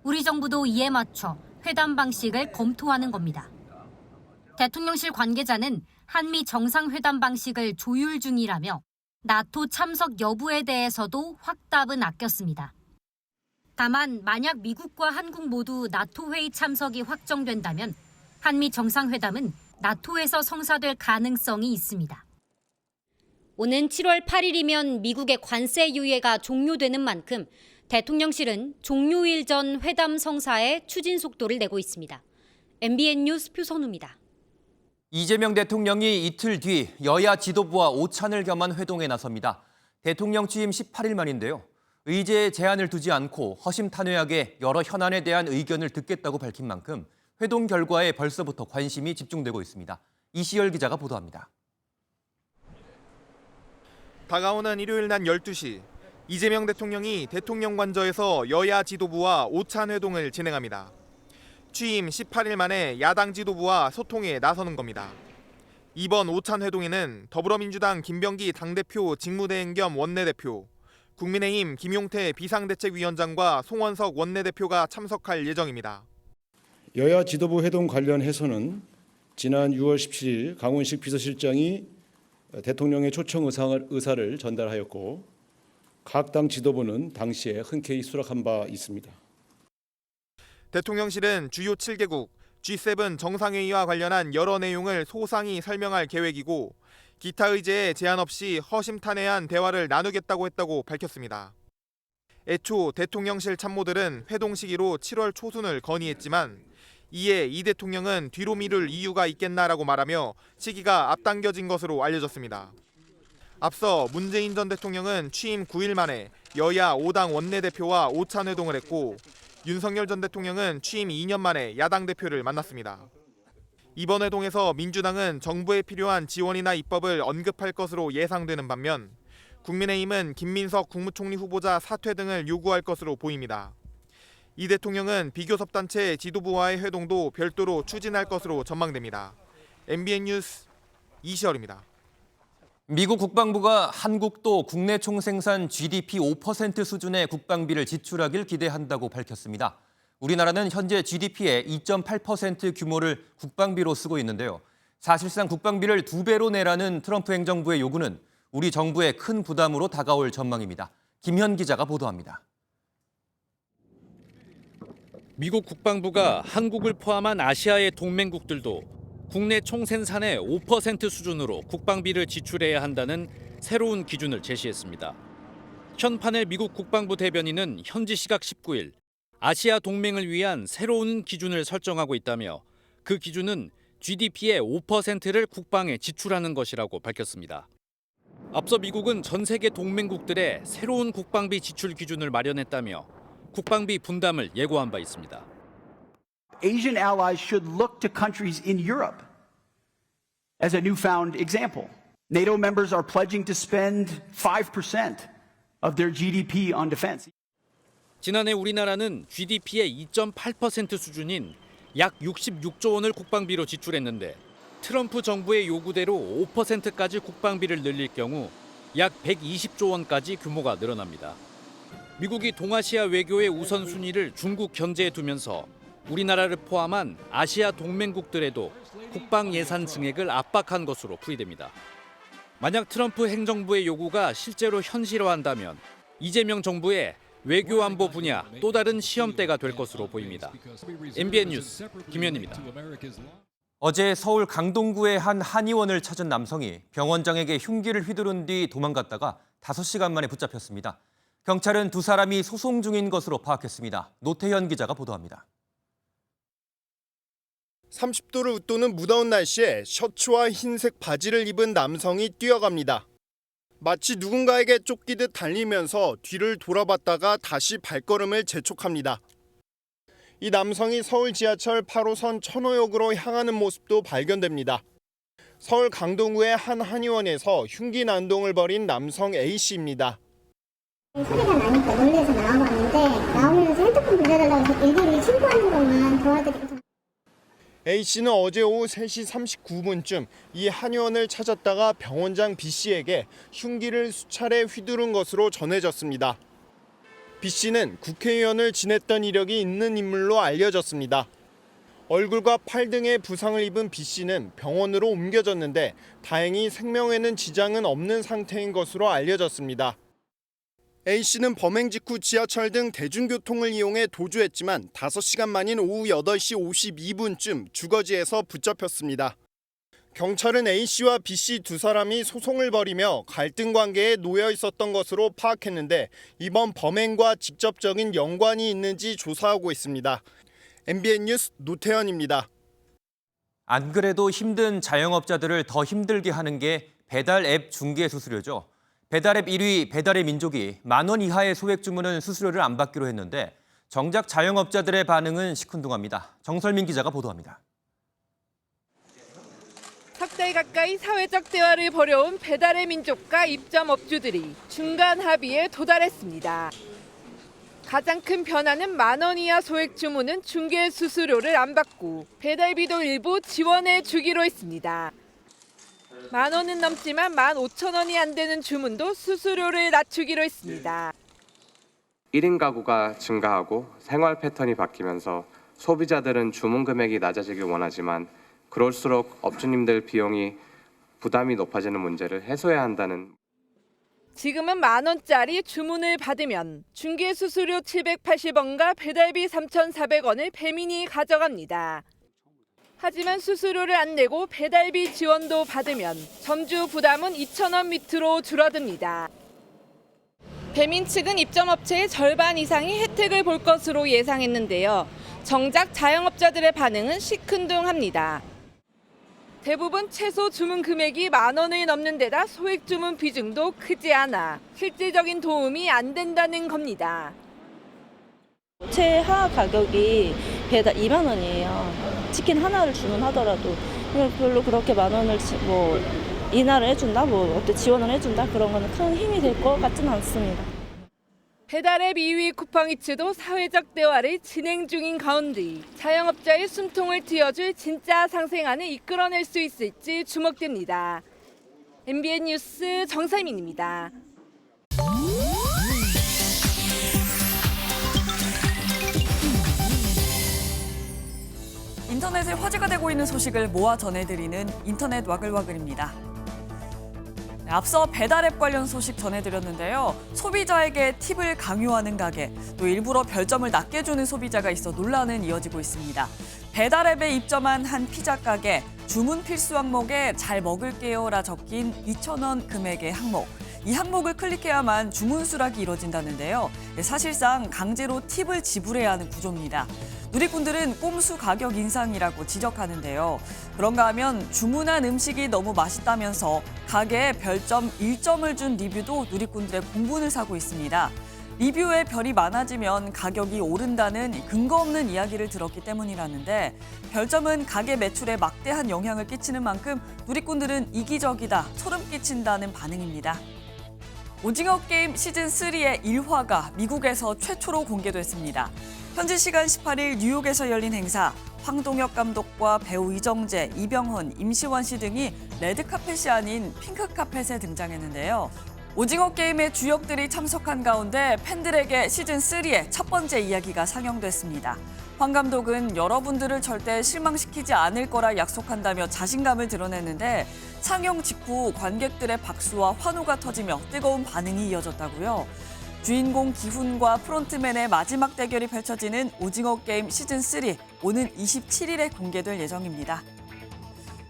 우리 정부도 이에 맞춰 회담 방식을 검토하는 겁니다. 대통령실 관계자는 한미 정상회담 방식을 조율 중이라며 나토 참석 여부에 대해서도 확답은 아꼈습니다. 다만 만약 미국과 한국 모두 나토 회의 참석이 확정된다면 한미 정상회담은 나토에서 성사될 가능성이 있습니다. 오는 7월 8일이면 미국의 관세 유예가 종료되는 만큼 대통령실은 종료일 전 회담 성사에 추진 속도를 내고 있습니다. MBN 뉴스 표선우입니다. 이재명 대통령이 이틀 뒤 여야 지도부와 오찬을 겸한 회동에 나섭니다. 대통령 취임 18일 만인데요. 의제에 제한을 두지 않고 허심탄회하게 여러 현안에 대한 의견을 듣겠다고 밝힌 만큼 회동 결과에 벌써부터 관심이 집중되고 있습니다. 이시열 기자가 보도합니다. 다가오는 일요일 낮 12시, 이재명 대통령이 대통령 관저에서 여야 지도부와 오찬 회동을 진행합니다. 취임 18일 만에 야당 지도부와 소통에 나서는 겁니다. 이번 오찬 회동에는 더불어민주당 김병기 당대표 직무대행 겸 원내대표, 국민의힘 김용태 비상대책위원장과 송원석 원내대표가 참석할 예정입니다. 여야 지도부 회동 관련해서는 지난 6월 17일 강훈식 비서실장이 대통령의 초청 의사를 전달하였고 각 당 지도부는 당시에 흔쾌히 수락한 바 있습니다. 대통령실은 주요 7개국 G7 정상회의와 관련한 여러 내용을 소상히 설명할 계획이고 기타 의제에 제한 없이 허심탄회한 대화를 나누겠다고 했다고 밝혔습니다. 애초 대통령실 참모들은 회동 시기로 7월 초순을 건의했지만 이에 이 대통령은 뒤로 미룰 이유가 있겠나라고 말하며 시기가 앞당겨진 것으로 알려졌습니다. 앞서 문재인 전 대통령은 취임 9일 만에 여야 5당 원내대표와 오찬 회동을 했고 윤석열 전 대통령은 취임 2년 만에 야당 대표를 만났습니다. 이번 회동에서 민주당은 정부에 필요한 지원이나 입법을 언급할 것으로 예상되는 반면 국민의힘은 김민석 국무총리 후보자 사퇴 등을 요구할 것으로 보입니다. 이 대통령은 비교섭단체 지도부와의 회동도 별도로 추진할 것으로 전망됩니다. MBN 뉴스 이시열입니다. 미국 국방부가 한국도 국내 총생산 GDP 5% 수준의 국방비를 지출하길 기대한다고 밝혔습니다. 우리나라는 현재 GDP의 2.8% 규모를 국방비로 쓰고 있는데요. 사실상 국방비를 2배로 내라는 트럼프 행정부의 요구는 우리 정부의 큰 부담으로 다가올 전망입니다. 김현 기자가 보도합니다. 미국 국방부가 한국을 포함한 아시아의 동맹국들도 국내 총생산의 5% 수준으로 국방비를 지출해야 한다는 새로운 기준을 제시했습니다. 현판의 미국 국방부 대변인은 현지 시각 19일 아시아 동맹을 위한 새로운 기준을 설정하고 있다며 그 기준은 GDP의 5%를 국방에 지출하는 것이라고 밝혔습니다. 앞서 미국은 전 세계 동맹국들의 새로운 국방비 지출 기준을 마련했다며 국방비 분담을 예고한 바 있습니다. Asian allies should look to countries in Europe as a newfound example. NATO members are pledging to spend 5% of their GDP on defense. 지난해 우리나라는 GDP의 2.8% 수준인 약 66조 원을 국방비로 지출했는데 트럼프 정부의 요구대로 5%까지 국방비를 늘릴 경우 약 120조 원까지 규모가 늘어납니다. 미국이 동아시아 외교의 우선순위를 중국 견제에 두면서 우리나라를 포함한 아시아 동맹국들에도 국방 예산 증액을 압박한 것으로 풀이됩니다. 만약 트럼프 행정부의 요구가 실제로 현실화한다면 이재명 정부의 외교 안보 분야 또 다른 시험대가 될 것으로 보입니다. MBN 뉴스 김현입니다. 어제 서울 강동구의 한 한의원을 찾은 남성이 병원장에게 흉기를 휘두른 뒤 도망갔다가 5시간 만에 붙잡혔습니다. 경찰은 두 사람이 소송 중인 것으로 파악했습니다. 노태현 기자가 보도합니다. 30도를 웃도는 무더운 날씨에 셔츠와 흰색 바지를 입은 남성이 뛰어갑니다. 마치 누군가에게 쫓기듯 달리면서 뒤를 돌아봤다가 다시 발걸음을 재촉합니다. 이 남성이 서울 지하철 8호선 천호역으로 향하는 모습도 발견됩니다. 서울 강동구의 한 한의원에서 흉기 난동을 벌인 남성 A씨입니다. 소리가 나니까 놀래서 나와봤는데 나오면서 핸드폰 빌려달라고 해서 일일이 신고하는 것만 도와드리고. A씨는 어제 오후 3시 39분쯤 이 한의원을 찾았다가 병원장 B씨에게 흉기를 수차례 휘두른 것으로 전해졌습니다. B씨는 국회의원을 지냈던 이력이 있는 인물로 알려졌습니다. 얼굴과 팔 등에 부상을 입은 B씨는 병원으로 옮겨졌는데 다행히 생명에는 지장은 없는 상태인 것으로 알려졌습니다. A씨는 범행 직후 지하철 등 대중교통을 이용해 도주했지만 5시간 만인 오후 8시 52분쯤 주거지에서 붙잡혔습니다. 경찰은 A씨와 B씨 두 사람이 소송을 벌이며 갈등 관계에 놓여 있었던 것으로 파악했는데 이번 범행과 직접적인 연관이 있는지 조사하고 있습니다. MBN 뉴스 노태현입니다. 안 그래도 힘든 자영업자들을 더 힘들게 하는 게 배달 앱 중개 수수료죠. 배달 앱 1위 배달의 민족이 10,000원 이하의 소액 주문은 수수료를 안 받기로 했는데 정작 자영업자들의 반응은 시큰둥합니다. 정설민 기자가 보도합니다. 석 달 가까이 사회적 대화를 벌여온 배달의 민족과 입점업주들이 중간 합의에 도달했습니다. 가장 큰 변화는 10,000원 이하 소액 주문은 중개 수수료를 안 받고 배달비도 일부 지원해 주기로 했습니다. 10,000원은 넘지만 15,000원이 안 되는 주문도 수수료를 낮추기로 했습니다. 1인 가구가 증가하고 생활 패턴이 바뀌면서 소비자들은 주문 금액이 낮아지길 원하지만 그럴수록 업주님들 비용이 부담이 높아지는 문제를 해소해야 한다는. 지금은 10,000원짜리 주문을 받으면 중개 수수료 780원과 배달비 3,400원을 배민이 가져갑니다. 하지만 수수료를 안 내고 배달비 지원도 받으면 점주 부담은 2,000원 밑으로 줄어듭니다. 배민 측은 입점업체의 절반 이상이 혜택을 볼 것으로 예상했는데요. 정작 자영업자들의 반응은 시큰둥합니다. 대부분 최소 주문 금액이 10,000원을 넘는 데다 소액 주문 비중도 크지 않아 실질적인 도움이 안 된다는 겁니다. 최하 가격이 배달 2만 원이에요. 치킨 하나를 주문하더라도 별로 그렇게 10,000원을 인하를 해준다, 어때 지원을 해준다 그런 거는 큰 힘이 될 것 같지는 않습니다. 배달앱 2위 쿠팡이츠도 사회적 대화를 진행 중인 가운데 자영업자의 숨통을 트여줄 진짜 상생안을 이끌어낼 수 있을지 주목됩니다. MBN 뉴스 정상민입니다. 인터넷에 화제가 되고 있는 소식을 모아 전해드리는 인터넷 와글와글입니다. 앞서 배달앱 관련 소식 전해드렸는데요. 소비자에게 팁을 강요하는 가게, 또 일부러 별점을 낮게 주는 소비자가 있어 논란은 이어지고 있습니다. 배달앱에 입점한 한 피자 가게, 주문 필수 항목에 잘 먹을게요라 적힌 2,000원 금액의 항목. 이 항목을 클릭해야만 주문 수락이 이뤄진다는데요. 사실상 강제로 팁을 지불해야 하는 구조입니다. 누리꾼들은 꼼수 가격 인상이라고 지적하는데요. 그런가 하면 주문한 음식이 너무 맛있다면서 가게에 별점 1점을 준 리뷰도 누리꾼들의 공분을 사고 있습니다. 리뷰에 별이 많아지면 가격이 오른다는 근거 없는 이야기를 들었기 때문이라는데 별점은 가게 매출에 막대한 영향을 끼치는 만큼 누리꾼들은 이기적이다, 소름 끼친다는 반응입니다. 오징어 게임 시즌3의 1화가 미국에서 최초로 공개됐습니다. 현지 시간 18일 뉴욕에서 열린 행사, 황동혁 감독과 배우 이정재, 이병헌, 임시완 씨 등이 레드카펫이 아닌 핑크카펫에 등장했는데요. 오징어 게임의 주역들이 참석한 가운데 팬들에게 시즌3의 첫 번째 이야기가 상영됐습니다. 황 감독은 여러분들을 절대 실망시키지 않을 거라 약속한다며 자신감을 드러냈는데 상영 직후 관객들의 박수와 환호가 터지며 뜨거운 반응이 이어졌다고요. 주인공 기훈과 프론트맨의 마지막 대결이 펼쳐지는 오징어 게임 시즌3 오는 27일에 공개될 예정입니다.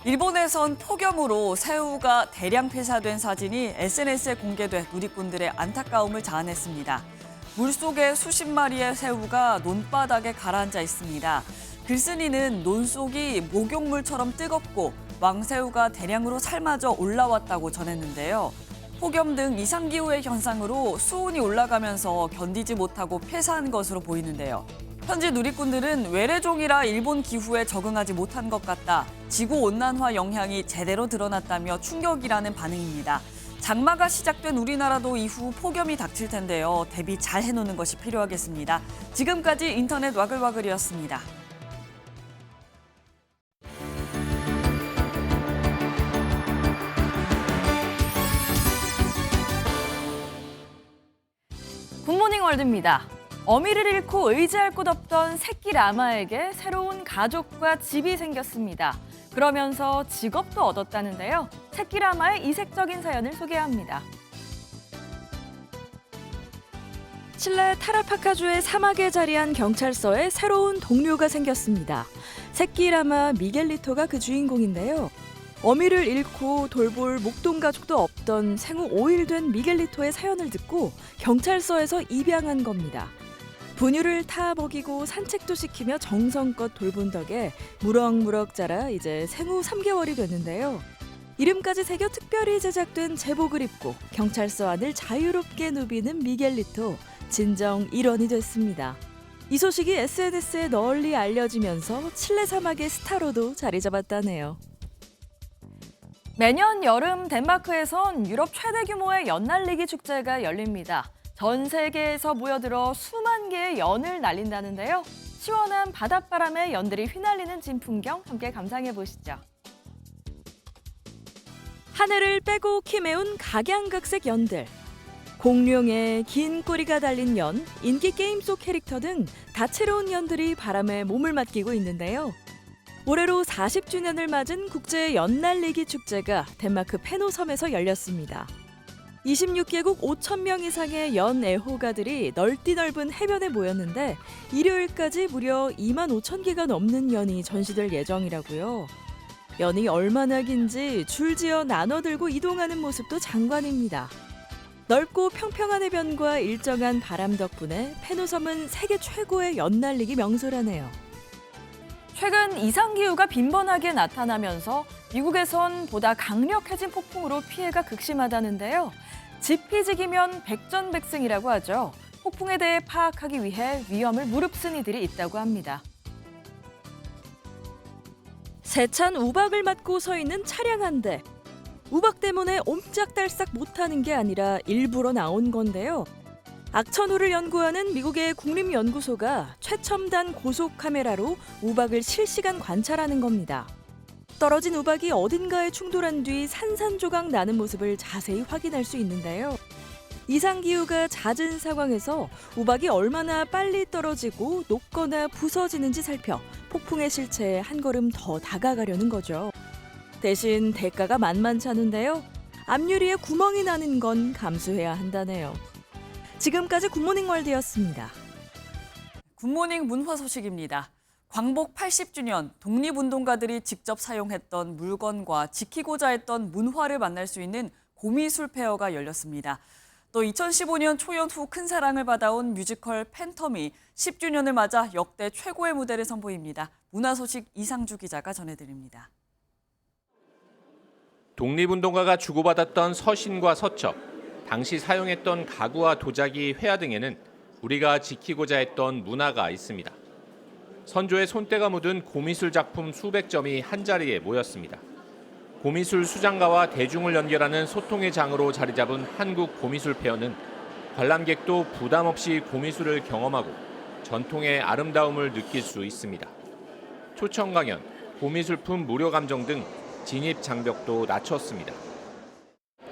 일본에선 폭염으로 새우가 대량 폐사된 사진이 SNS에 공개돼 누리꾼들의 안타까움을 자아냈습니다. 물속에 수십 마리의 새우가 논바닥에 가라앉아 있습니다. 글쓴이는 논 속이 목욕물처럼 뜨겁고 왕새우가 대량으로 삶아져 올라왔다고 전했는데요. 폭염 등 이상기후의 현상으로 수온이 올라가면서 견디지 못하고 폐사한 것으로 보이는데요. 현지 누리꾼들은 외래종이라 일본 기후에 적응하지 못한 것 같다. 지구온난화 영향이 제대로 드러났다며 충격이라는 반응입니다. 장마가 시작된 우리나라도 이후 폭염이 닥칠 텐데요. 대비 잘 해놓는 것이 필요하겠습니다. 지금까지 인터넷 와글와글이었습니다. 굿모닝 월드입니다. 어미를 잃고 의지할 곳 없던 새끼 라마에게 새로운 가족과 집이 생겼습니다. 그러면서 직업도 얻었다는데요. 새끼 라마의 이색적인 사연을 소개합니다. 칠레 타라파카주의 사막에 자리한 경찰서에 새로운 동료가 생겼습니다. 새끼 라마 미겔리토가 그 주인공인데요. 어미를 잃고 돌볼 목동 가족도 없던 생후 5일 된 미겔리토의 사연을 듣고 경찰서에서 입양한 겁니다. 분유를 타 먹이고 산책도 시키며 정성껏 돌본 덕에 무럭무럭 자라 이제 생후 3개월이 됐는데요. 이름까지 새겨 특별히 제작된 제복을 입고 경찰서 안을 자유롭게 누비는 미겔리토, 진정 일원이 됐습니다. 이 소식이 SNS에 널리 알려지면서 칠레 사막의 스타로도 자리 잡았다네요. 매년 여름 덴마크에선 유럽 최대 규모의 연날리기 축제가 열립니다. 전 세계에서 모여들어 수만 개의 연을 날린다는데요. 시원한 바닷바람에 연들이 휘날리는 진풍경 함께 감상해 보시죠. 하늘을 빼곡히 메운 각양각색 연들. 공룡의 긴 꼬리가 달린 연, 인기 게임 속 캐릭터 등 다채로운 연들이 바람에 몸을 맡기고 있는데요. 올해로 40주년을 맞은 국제 연날리기 축제가 덴마크 페노섬에서 열렸습니다. 26개국 5,000명 이상의 연 애호가들이 넓디 넓은 해변에 모였는데 일요일까지 무려 25,000개가 넘는 연이 전시될 예정이라고요. 연이 얼마나 긴지 줄지어 나눠들고 이동하는 모습도 장관입니다. 넓고 평평한 해변과 일정한 바람 덕분에 페노섬은 세계 최고의 연날리기 명소라네요. 최근 이상기후가 빈번하게 나타나면서 미국에선 보다 강력해진 폭풍으로 피해가 극심하다는데요. 지피지기면 백전백승이라고 하죠. 폭풍에 대해 파악하기 위해 위험을 무릅쓴 이들이 있다고 합니다. 세찬 우박을 맞고 서 있는 차량 한 대. 우박 때문에 옴짝달싹 못하는 게 아니라 일부러 나온 건데요. 악천후를 연구하는 미국의 국립연구소가 최첨단 고속 카메라로 우박을 실시간 관찰하는 겁니다. 떨어진 우박이 어딘가에 충돌한 뒤 산산조각 나는 모습을 자세히 확인할 수 있는데요. 이상기후가 잦은 상황에서 우박이 얼마나 빨리 떨어지고 녹거나 부서지는지 살펴 폭풍의 실체에 한 걸음 더 다가가려는 거죠. 대신 대가가 만만치 않은데요. 앞유리에 구멍이 나는 건 감수해야 한다네요. 지금까지 굿모닝 월드였습니다. 굿모닝 문화 소식입니다. 광복 80주년 독립운동가들이 직접 사용했던 물건과 지키고자 했던 문화를 만날 수 있는 고미술 페어가 열렸습니다. 또 2015년 초연 후 큰 사랑을 받아온 뮤지컬 팬텀이 10주년을 맞아 역대 최고의 무대를 선보입니다. 문화 소식 이상주 기자가 전해드립니다. 독립운동가가 주고받았던 서신과 서첩, 당시 사용했던 가구와 도자기, 회화 등에는 우리가 지키고자 했던 문화가 있습니다. 선조의 손때가 묻은 고미술 작품 수백 점이 한자리에 모였습니다. 고미술 수장가와 대중을 연결하는 소통의 장으로 자리 잡은 한국 고미술 페어는 관람객도 부담 없이 고미술을 경험하고 전통의 아름다움을 느낄 수 있습니다. 초청 강연, 고미술품 무료 감정 등 진입 장벽도 낮췄습니다.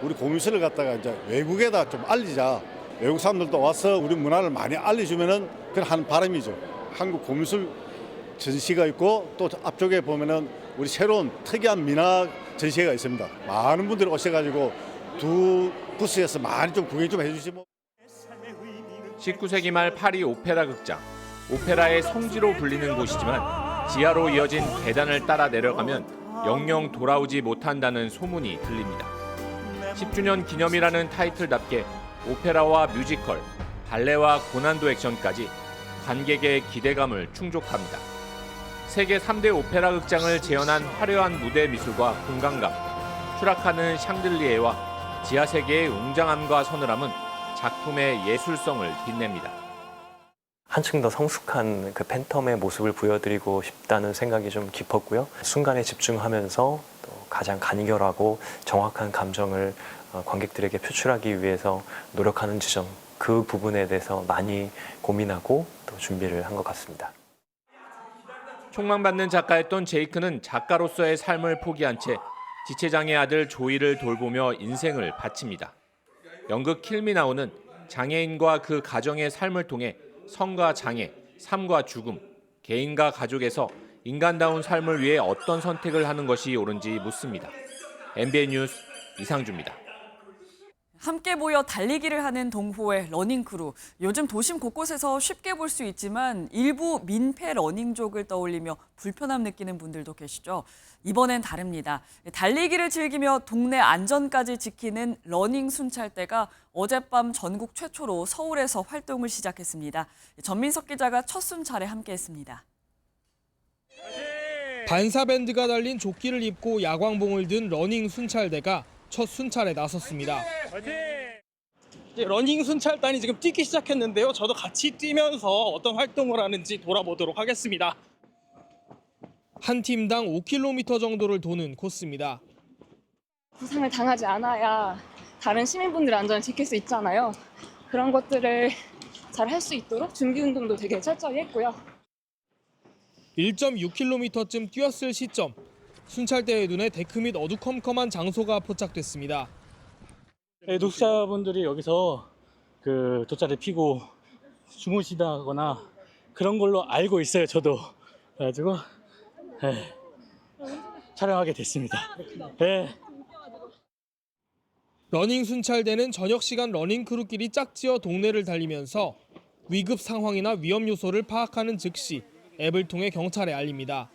우리 고민실을 갖다가 이제 외국에다 좀 알리자. 외국 사람들도 와서 우리 문화를 많이 알려주면은 그런 하는 바람이죠. 한국 고민술 전시가 있고 또 앞쪽에 보면은 우리 새로운 특이한 민화 전시회가 있습니다. 많은 분들이 오셔가지고 두 부스에서 많이 좀 구경 좀 해주시면. 19세기 말 파리 오페라 극장. 오페라의 성지로 불리는 곳이지만 지하로 이어진 계단을 따라 내려가면 영영 돌아오지 못한다는 소문이 들립니다. 10주년 기념이라는 타이틀답게 오페라와 뮤지컬, 발레와 고난도 액션까지 관객의 기대감을 충족합니다. 세계 3대 오페라 극장을 재현한 화려한 무대 미술과 공간감, 추락하는 샹들리에와 지하세계의 웅장함과 서늘함은 작품의 예술성을 빛냅니다. 한층 더 성숙한 그 팬텀의 모습을 보여드리고 싶다는 생각이 좀 깊었고요. 순간에 집중하면서 또 가장 간결하고 정확한 감정을 관객들에게 표출하기 위해서 노력하는 지점, 그 부분에 대해서 많이 고민하고 또 준비를 한 것 같습니다. 촉망받는 작가였던 제이크는 작가로서의 삶을 포기한 채 지체장애 아들 조이를 돌보며 인생을 바칩니다. 연극 킬미나우는 장애인과 그 가정의 삶을 통해 성과 장애, 삶과 죽음, 개인과 가족에서 인간다운 삶을 위해 어떤 선택을 하는 것이 옳은지 묻습니다. MBN 뉴스 이상주입니다. 함께 모여 달리기를 하는 동호회 러닝크루. 요즘 도심 곳곳에서 쉽게 볼 수 있지만 일부 민폐 러닝족을 떠올리며 불편함 느끼는 분들도 계시죠. 이번엔 다릅니다. 달리기를 즐기며 동네 안전까지 지키는 러닝 순찰대가 어젯밤 전국 최초로 서울에서 활동을 시작했습니다. 전민석 기자가 첫 순찰에 함께했습니다. 반사밴드가 달린 조끼를 입고 야광봉을 든 러닝 순찰대가 첫 순찰에 나섰습니다. 러닝 순찰단이 지금 뛰기 시작했는데요. 저도 같이 뛰면서 어떤 활동을 하는지 돌아보도록 하겠습니다. 한 팀당 5km 정도를 도는 코스입니다. 부상을 당하지 않아야 다른 시민분들의 안전을 지킬 수 있잖아요. 그런 것들을 잘 할 수 있도록 준비 운동도 되게 철저히 했고요. 1.6km쯤 뛰었을 시점, 순찰대의 눈에 데크 및 어두컴컴한 장소가 포착됐습니다. 네, 노숙자분들이 여기서 그 돗자리 피고 주무시다거나 그런 걸로 알고 있어요, 저도. 그래가지고 촬영하게 됐습니다. 네. 러닝 순찰대는 저녁 시간 러닝 크루끼리 짝지어 동네를 달리면서 위급 상황이나 위험 요소를 파악하는 즉시 앱을 통해 경찰에 알립니다.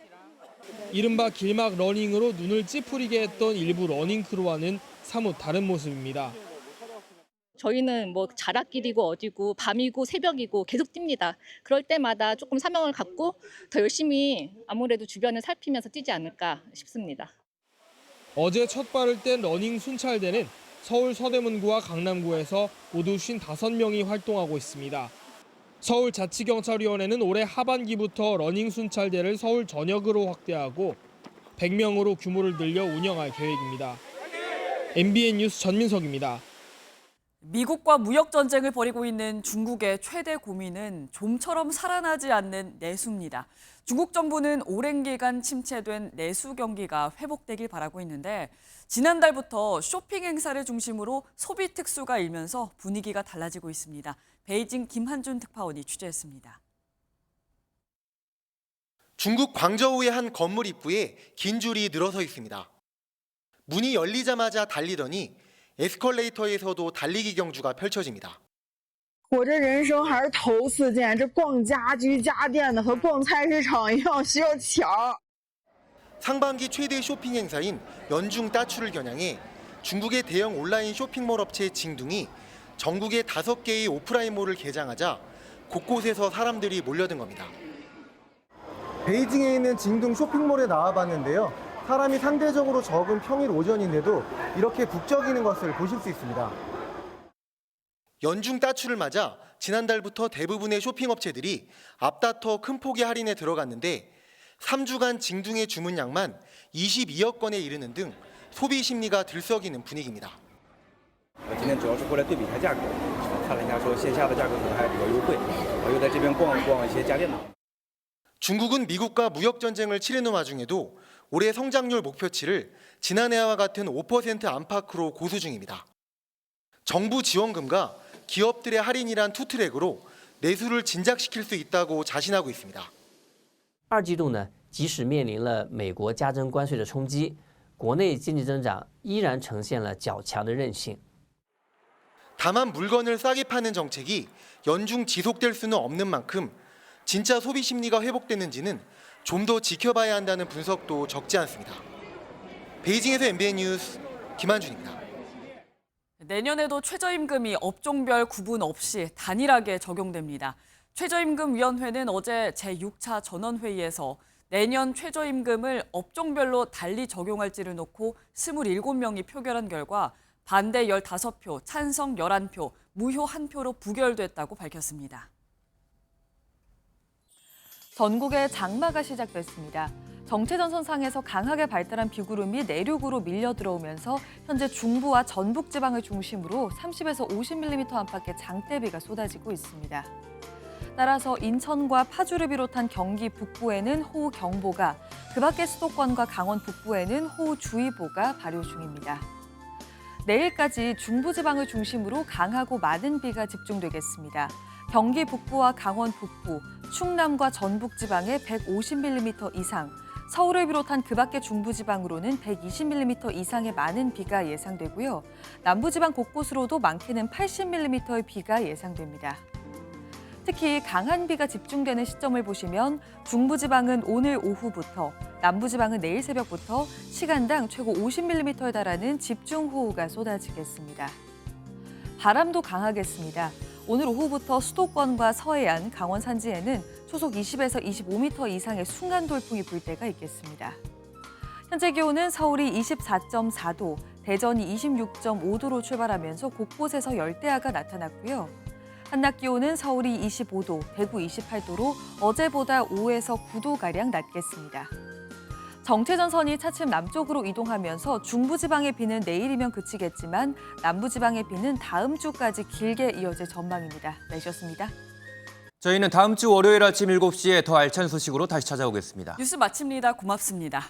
이른바 길막 러닝으로 눈을 찌푸리게 했던 일부 러닝 크루와는 사뭇 다른 모습입니다. 저희는 뭐 자락길이고 어디고 밤이고 새벽이고 계속 뜁니다. 그럴 때마다 조금 사명을 갖고 더 열심히 아무래도 주변을 살피면서 뛰지 않을까 싶습니다. 어제 첫 발을 뗀 러닝 순찰대는 서울 서대문구와 강남구에서 모두 55명이 활동하고 있습니다. 서울자치경찰위원회는 올해 하반기부터 러닝 순찰대를 서울 전역으로 확대하고 100명으로 규모를 늘려 운영할 계획입니다. MBN 뉴스 전민석입니다. 미국과 무역 전쟁을 벌이고 있는 중국의 최대 고민은 좀처럼 살아나지 않는 내수입니다. 중국 정부는 오랜 기간 침체된 내수 경기가 회복되길 바라고 있는데 지난달부터 쇼핑 행사를 중심으로 소비 특수가 일면서 분위기가 달라지고 있습니다. 베이징 김한준 특파원이 취재했습니다. 중국 광저우의 한 건물 입구에 긴 줄이 늘어서 있습니다. 문이 열리자마자 달리더니 에스컬레이터에서도 달리기 경주가 펼쳐집니다. 我这人生还是头次见，这逛家居家电的和逛菜市场一样需要抢。 상반기 최대 쇼핑 행사인 연중 따추를 겨냥해 중국의 대형 온라인 쇼핑몰 업체 징둥이 전국에 5개의 오프라인몰을 개장하자 곳곳에서 사람들이 몰려든 겁니다. 베이징에 있는 징둥 쇼핑몰에 나와봤는데요. 사람이 상대적으로 적은 평일 오전인데도 이렇게 북적이는 것을 보실 수 있습니다. 연중 따추를 맞아 지난달부터 대부분의 쇼핑업체들이 앞다퉈 큰 폭의 할인에 들어갔는데 3주간 징둥의 주문량만 22억 건에 이르는 등 소비 심리가 들썩이는 분위기입니다. 今天主要是过来对比一下价格，看了一下说线下的价格可能还比较优惠，又在这边逛一逛一些家电的。 중국은 미국과 무역 전쟁을 치르는 와중에도 올해 성장률 목표치를 지난해와 같은 5% 안팎으로 고수 중입니다. 정부 지원금과 기업들의 할인이란 투트랙으로 내수를 진작시킬 수 있다고 자신하고 있습니다. 二季度呢，即使面临了美国加征关税的冲击，国内经济增长依然呈现了较强的韧性。 다만 물건을 싸게 파는 정책이 연중 지속될 수는 없는 만큼 진짜 소비 심리가 회복되는지는 좀 더 지켜봐야 한다는 분석도 적지 않습니다. 베이징에서 MBN 뉴스 김한준입니다. 내년에도 최저임금이 업종별 구분 없이 단일하게 적용됩니다. 최저임금위원회는 어제 제6차 전원회의에서 내년 최저임금을 업종별로 달리 적용할지를 놓고 27명이 표결한 결과 반대 15표, 찬성 11표, 무효 1표로 부결됐다고 밝혔습니다. 전국에 장마가 시작됐습니다. 정체전선상에서 강하게 발달한 비구름이 내륙으로 밀려 들어오면서 현재 중부와 전북 지방을 중심으로 30에서 50mm 안팎의 장대비가 쏟아지고 있습니다. 따라서 인천과 파주를 비롯한 경기 북부에는 호우경보가, 그 밖의 수도권과 강원 북부에는 호우주의보가 발효 중입니다. 내일까지 중부지방을 중심으로 강하고 많은 비가 집중되겠습니다. 경기 북부와 강원 북부, 충남과 전북 지방에 150mm 이상, 서울을 비롯한 그 밖의 중부지방으로는 120mm 이상의 많은 비가 예상되고요. 남부지방 곳곳으로도 많게는 80mm의 비가 예상됩니다. 특히 강한 비가 집중되는 시점을 보시면 중부지방은 오늘 오후부터, 남부지방은 내일 새벽부터 시간당 최고 50mm에 달하는 집중호우가 쏟아지겠습니다. 바람도 강하겠습니다. 오늘 오후부터 수도권과 서해안, 강원 산지에는 초속 20에서 25m 이상의 순간 돌풍이 불 때가 있겠습니다. 현재 기온은 서울이 24.4도, 대전이 26.5도로 출발하면서 곳곳에서 열대야가 나타났고요. 한낮 기온은 서울이 25도, 대구 28도로 어제보다 5에서 9도가량 낮겠습니다. 정체전선이 차츰 남쪽으로 이동하면서 중부지방의 비는 내일이면 그치겠지만 남부지방의 비는 다음 주까지 길게 이어질 전망입니다. 날씨였습니다. 저희는 다음 주 월요일 아침 7시에 더 알찬 소식으로 다시 찾아오겠습니다. 뉴스 마칩니다. 고맙습니다.